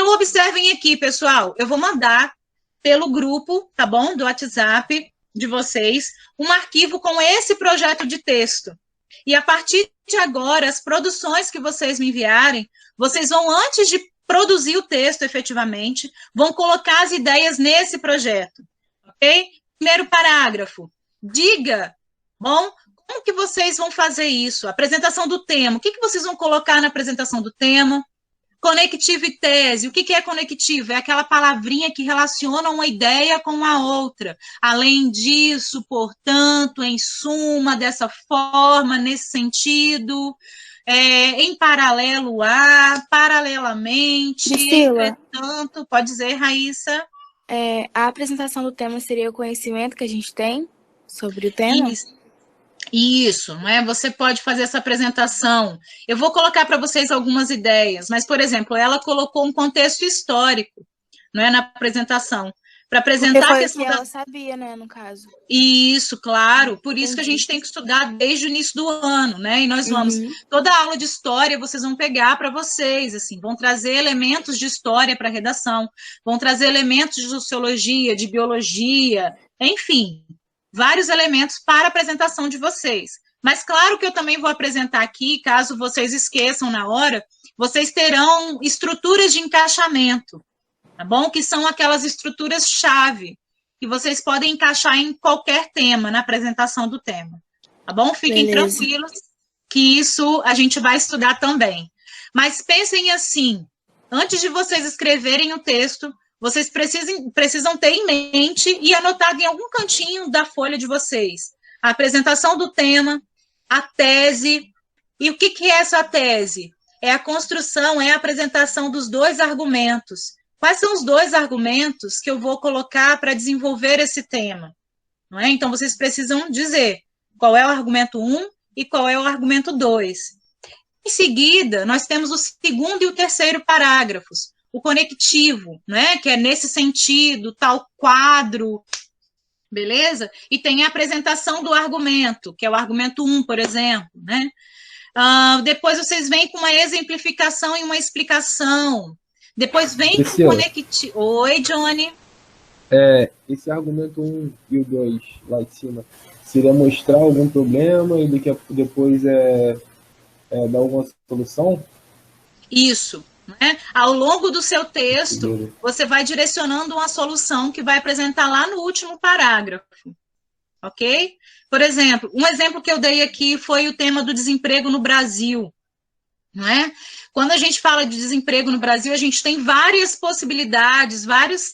Então, observem aqui, pessoal, eu vou mandar pelo grupo, tá bom, do WhatsApp de vocês, um arquivo com esse projeto de texto. E a partir de agora, as produções que vocês me enviarem, vocês vão, antes de produzir o texto efetivamente, vão colocar as ideias nesse projeto, ok? Primeiro parágrafo, diga, bom, como que vocês vão fazer isso? Apresentação do tema, o que vocês vão colocar na apresentação do tema? Conectivo e tese. O que é conectivo? É aquela palavrinha que relaciona uma ideia com a outra. Além disso, portanto, em suma, dessa forma, nesse sentido, em paralelo a, paralelamente, Priscila, entretanto, pode dizer, Raíssa? a apresentação do tema seria o conhecimento que a gente tem sobre o tema? Isso, não é? Você pode fazer essa apresentação. Eu vou colocar para vocês algumas ideias, mas, por exemplo, ela colocou um contexto histórico, não é, na apresentação, para Porque apresentar a foi o questão que da... ela sabia, né, no caso. Isso, claro, por isso que a Entendi. gente tem que estudar desde o início do ano, né? E nós vamos, Uhum. toda aula de história vocês vão pegar para vocês, assim, vão trazer elementos de história para a redação, vão trazer elementos de sociologia, de biologia, enfim, vários elementos para a apresentação de vocês. Mas claro que eu também vou apresentar aqui, caso vocês esqueçam na hora, vocês terão estruturas de encaixamento, tá bom? Que são aquelas estruturas-chave que vocês podem encaixar em qualquer tema, na apresentação do tema, tá bom? Fiquem Beleza. tranquilos que isso a gente vai estudar também. Mas pensem assim, antes de vocês escreverem o texto, vocês precisam ter em mente e anotado em algum cantinho da folha de vocês a apresentação do tema, a tese. E o que é essa tese? É a construção, é a apresentação dos dois argumentos. Quais são os dois argumentos que eu vou colocar para desenvolver esse tema? Não é? Então, vocês precisam dizer qual é o argumento 1 e qual é o argumento 2. Em seguida, nós temos o segundo e o terceiro parágrafos, o conectivo, né, que é nesse sentido, tal quadro, beleza? E tem a apresentação do argumento, que é o argumento 1, por exemplo, né? Depois vocês vêm com uma exemplificação e uma explicação. Depois vem com Priscila, conectivo. Oi, Johnny. esse argumento 1 e o 2 lá em cima seria mostrar algum problema e depois dar alguma solução? Isso. Né? Ao longo do seu texto, você vai direcionando uma solução que vai apresentar lá no último parágrafo. Ok? Por exemplo, um exemplo que eu dei aqui foi o tema do desemprego no Brasil. Não é? Quando a gente fala de desemprego no Brasil, a gente tem várias possibilidades, vários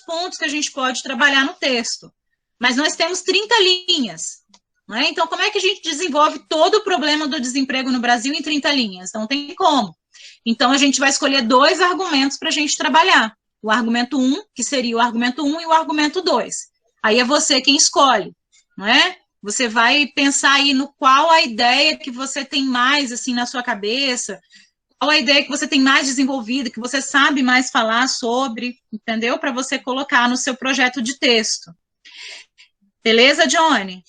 pontos que a gente pode trabalhar no texto. Mas nós temos 30 linhas. Não é? Então, como é que a gente desenvolve todo o problema do desemprego no Brasil em 30 linhas? Não tem como. Então, a gente vai escolher dois argumentos para a gente trabalhar. O argumento 1, que seria o argumento 1, e o argumento 2. Aí é você quem escolhe, não é? Você vai pensar aí no qual a ideia que você tem mais, assim, na sua cabeça, qual a ideia que você tem mais desenvolvida, que você sabe mais falar sobre, entendeu? Para você colocar no seu projeto de texto. Beleza, Johnny?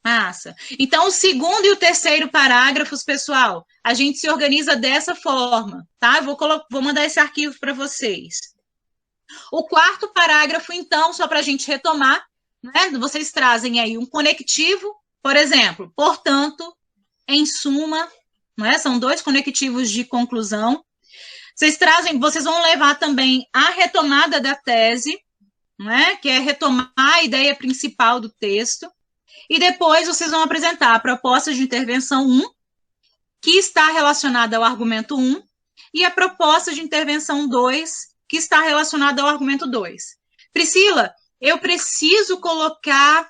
Massa. Então, o segundo e o terceiro parágrafos, pessoal, a gente se organiza dessa forma, tá? Eu vou mandar esse arquivo para vocês. O quarto parágrafo, então, só para a gente retomar, né? Vocês trazem aí um conectivo, por exemplo, portanto, em suma, não é? São dois conectivos de conclusão. Vocês vão levar também a retomada da tese, não é? Que é retomar a ideia principal do texto. E depois vocês vão apresentar a proposta de intervenção 1, que está relacionada ao argumento 1, e a proposta de intervenção 2, que está relacionada ao argumento 2. Priscila, eu preciso colocar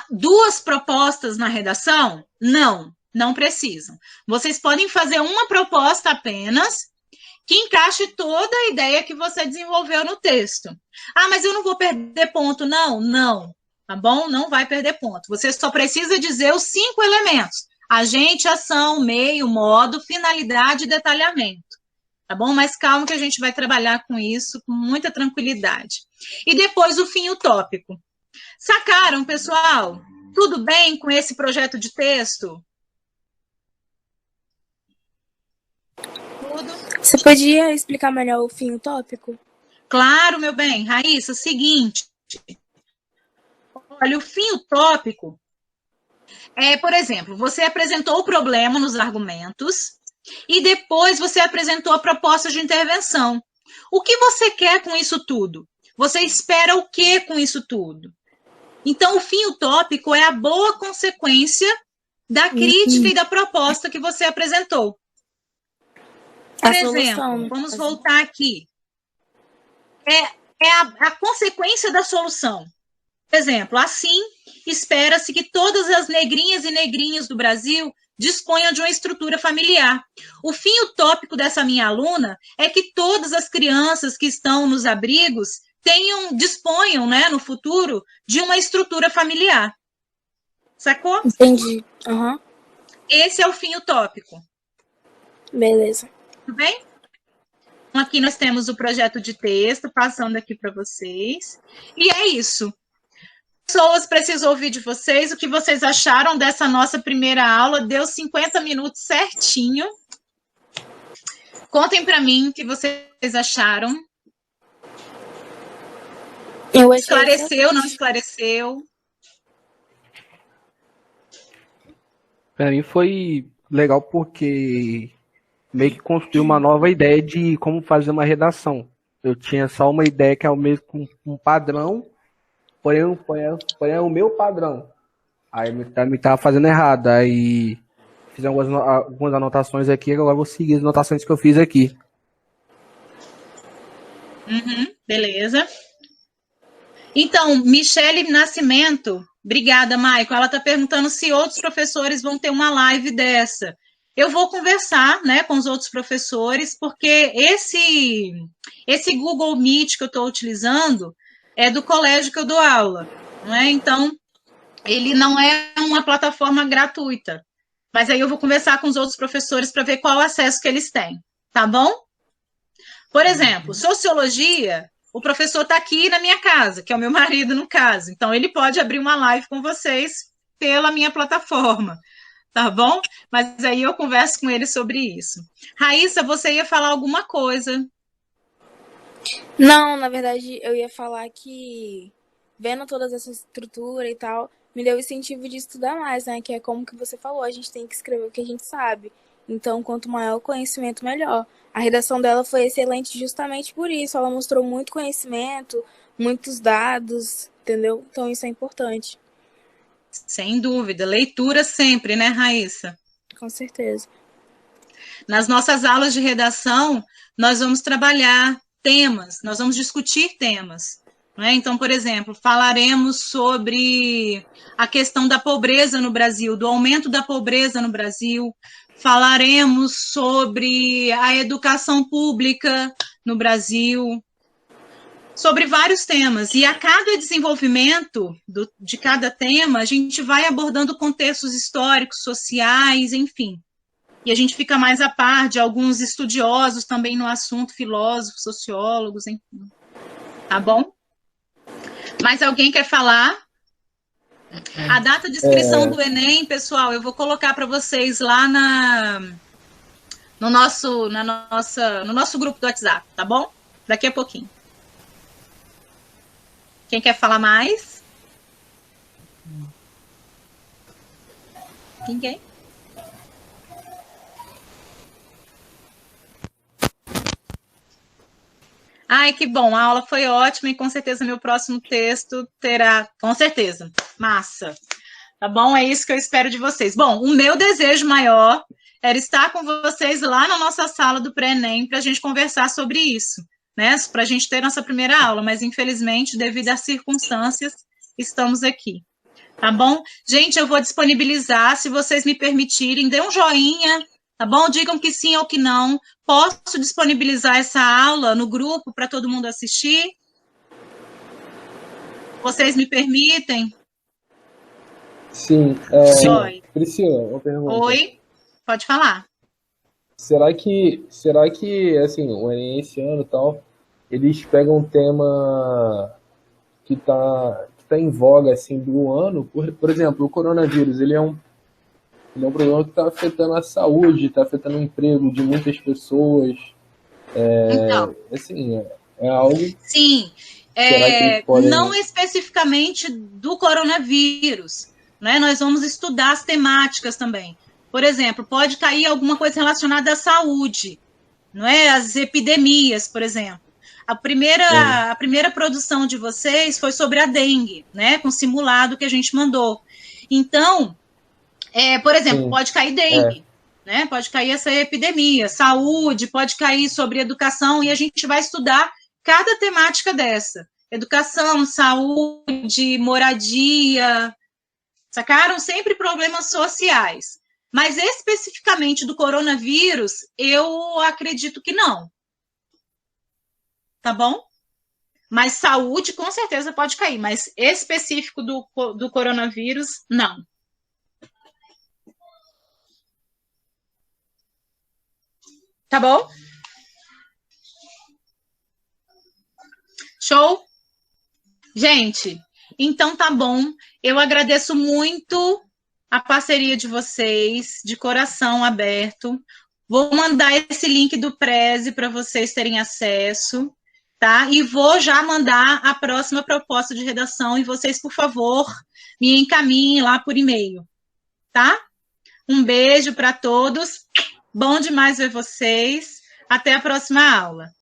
duas propostas na redação? Não, não precisam. Vocês podem fazer uma proposta apenas, que encaixe toda a ideia que você desenvolveu no texto. Ah, mas eu não vou perder ponto. Não. Tá bom? Não vai perder ponto. Você só precisa dizer os 5 elementos. Agente, ação, meio, modo, finalidade e detalhamento. Tá bom? Mas calma que a gente vai trabalhar com isso com muita tranquilidade. E depois o fim utópico. Sacaram, pessoal? Tudo bem com esse projeto de texto? tudo. Você podia explicar melhor o fim utópico? Claro, meu bem. Raíssa, seguinte. Olha, o fim utópico por exemplo, você apresentou o problema nos argumentos e depois você apresentou a proposta de intervenção. O que você quer com isso tudo? Você espera o que com isso tudo? Então, o fim utópico é a boa consequência da crítica e da proposta que você apresentou. Por exemplo, vamos voltar aqui. É a consequência da solução. Por exemplo, assim, espera-se que todas as negrinhas e negrinhos do Brasil disponham de uma estrutura familiar. O fim utópico dessa minha aluna é que todas as crianças que estão nos abrigos disponham, né, no futuro, de uma estrutura familiar. Sacou? Entendi. Uhum. Esse é o fim utópico. Beleza. Tudo bem? Aqui nós temos o projeto de texto, passando aqui para vocês. E é isso. Pessoas, preciso ouvir de vocês o que vocês acharam dessa nossa primeira aula. Deu 50 minutos certinho. Contem para mim o que vocês acharam. Esclareceu, não esclareceu? Para mim foi legal porque meio que construiu uma nova ideia de como fazer uma redação. Eu tinha só uma ideia que é o mesmo um padrão, porém é o meu padrão. Aí me tava fazendo errado. Aí fiz algumas anotações aqui, agora vou seguir as anotações que eu fiz aqui. Beleza. Então, Michele Nascimento, obrigada, Maicon. Ela está perguntando se outros professores vão ter uma live dessa. Eu vou conversar, né, com os outros professores, porque esse Google Meet que eu estou utilizando é do colégio que eu dou aula, não é? Então, ele não é uma plataforma gratuita. Mas aí eu vou conversar com os outros professores para ver qual o acesso que eles têm, tá bom? Por exemplo, sociologia, o professor está aqui na minha casa, que é o meu marido no caso. Então, ele pode abrir uma live com vocês pela minha plataforma, tá bom? Mas aí eu converso com ele sobre isso. Raíssa, você ia falar alguma coisa? Não, na verdade, eu ia falar que, vendo toda essa estrutura e tal, me deu o incentivo de estudar mais, né? Que é como que você falou, a gente tem que escrever o que a gente sabe. Então, quanto maior o conhecimento, melhor. A redação dela foi excelente justamente por isso. Ela mostrou muito conhecimento, muitos dados, entendeu? Então, isso é importante. Sem dúvida. Leitura sempre, né, Raíssa? Com certeza. Nas nossas aulas de redação, nós vamos trabalhar temas, nós vamos discutir temas. Né? Então, por exemplo, falaremos sobre a questão da pobreza no Brasil, do aumento da pobreza no Brasil, falaremos sobre a educação pública no Brasil, sobre vários temas. E a cada desenvolvimento de cada tema, a gente vai abordando contextos históricos, sociais, enfim. E a gente fica mais a par de alguns estudiosos também no assunto, filósofos, sociólogos, enfim. Tá bom? Mais alguém quer falar? A data de inscrição do Enem, pessoal, eu vou colocar para vocês lá no nosso grupo do WhatsApp, tá bom? Daqui a pouquinho. Quem quer falar mais? Ninguém? Ai, que bom, a aula foi ótima e com certeza meu próximo texto terá, com certeza, massa. Tá bom? É isso que eu espero de vocês. Bom, o meu desejo maior era estar com vocês lá na nossa sala do pré-ENEM para a gente conversar sobre isso, né? Para a gente ter nossa primeira aula, mas infelizmente, devido às circunstâncias, estamos aqui. Tá bom? Gente, eu vou disponibilizar, se vocês me permitirem, dê um joinha, tá bom? Digam que sim ou que não. Posso disponibilizar essa aula no grupo para todo mundo assistir? Vocês me permitem? Sim. Oi. Priscila, uma pergunta. Oi, pode falar. Será que assim, o Enem esse ano e tal, eles pegam um tema que tá em voga assim do ano, por exemplo, o coronavírus, ele é Ele é um problema que está afetando a saúde, está afetando o emprego de muitas pessoas. Então, Assim, é algo. sim, Será que eles podem... não especificamente do coronavírus, né? Nós vamos estudar as temáticas também. Por exemplo, pode cair alguma coisa relacionada à saúde, não é? As epidemias, por exemplo. A primeira produção de vocês foi sobre a dengue, né? Com simulado que a gente mandou. Então, por exemplo, pode cair dengue, né? Pode cair essa epidemia, saúde, pode cair sobre educação, e a gente vai estudar cada temática dessa. Educação, saúde, moradia, sacaram? Sempre problemas sociais. Mas especificamente do coronavírus, eu acredito que não. Tá bom? Mas saúde, com certeza, pode cair. Mas específico do coronavírus, não. Tá bom? Show? Gente, então tá bom. Eu agradeço muito a parceria de vocês, de coração aberto. Vou mandar esse link do Prezi para vocês terem acesso, tá? E vou já mandar a próxima proposta de redação e vocês, por favor, me encaminhem lá por e-mail, tá? Um beijo para todos. Bom demais ver vocês. Até a próxima aula.